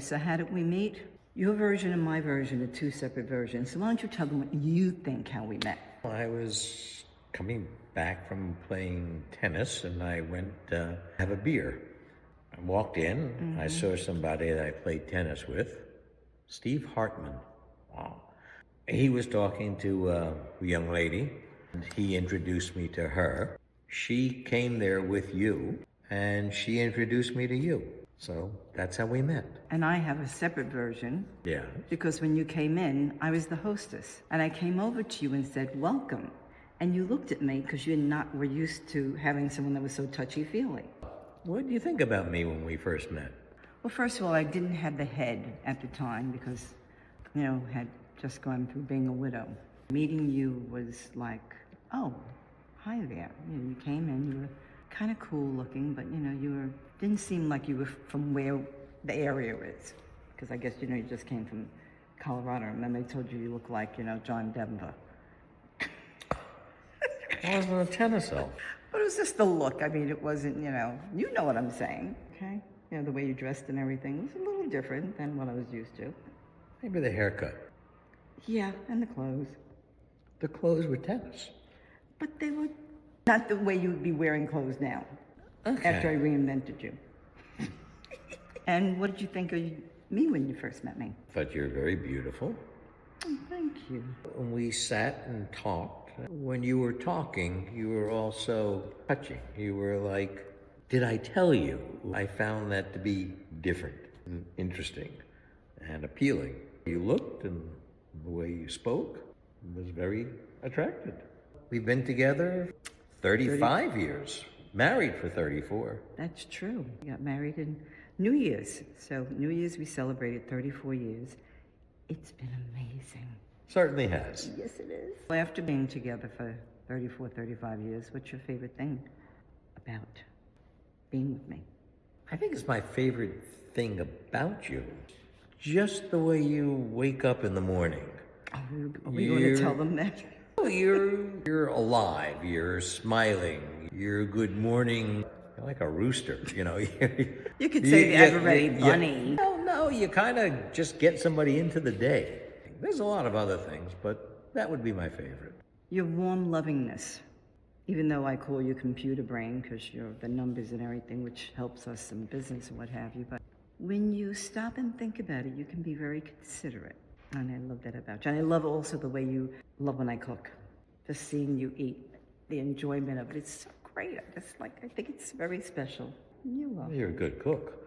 So how did we meet? Your version and my version are two separate versions. So why don't you tell them what you think how we met? I was coming back from playing tennis and I went to have a beer. I walked in, I saw somebody that I played tennis with, Steve Hartman. Wow. He was talking to a young lady and he introduced me to her. She came there with you and she introduced me to you. So that's how we met. And I have a separate version. Yeah. Because when you came in, I was the hostess. And I came over to you and said, welcome. And you looked at me because you were used to having someone that was so touchy-feely. What do you think about me when we first met? Well, first of all, I didn't have the head at the time because, had just gone through being a widow. Meeting you was like, oh, hi there. You came in, you were kind of cool looking, but didn't seem like you were from where the area is. Because I guess, you just came from Colorado, and then they told you look like, John Denver. I wasn't a tennis elf. But it was just the look. I mean, it wasn't, you know what I'm saying, okay? The way you dressed and everything was a little different than what I was used to. Maybe the haircut. Yeah, and the clothes. The clothes were tennis. But they were not the way you would be wearing clothes now. Okay. After I reinvented you. And what did you think of me when you first met me? I thought you were very beautiful. Oh, thank you. When we sat and talked, when you were talking, you were also touching. You were like, did I tell you? I found that to be different and interesting and appealing. You looked and the way you spoke was very attractive. We've been together 35 years, married for 34. That's true. We got married in New Year's. So New Year's we celebrated 34 years. It's been amazing. Certainly has. Yes, it is. After being together for 34, 35 years, what's your favorite thing about being with me? I think it's my favorite thing about you. Just the way you wake up in the morning. Are we going to tell them that? You're alive. You're smiling. You're good morning. You're like a rooster, You could say the ever-ready bunny. No, you kind of just get somebody into the day. There's a lot of other things, but that would be my favorite. Your warm lovingness. Even though I call you computer brain because you're the numbers and everything, which helps us in business and what have you. But when you stop and think about it, you can be very considerate. And I love that about you. And I love also the way you love when I cook. Just seeing you eat, the enjoyment of it. It's so great. I think it's very special. You are. You're a good cook.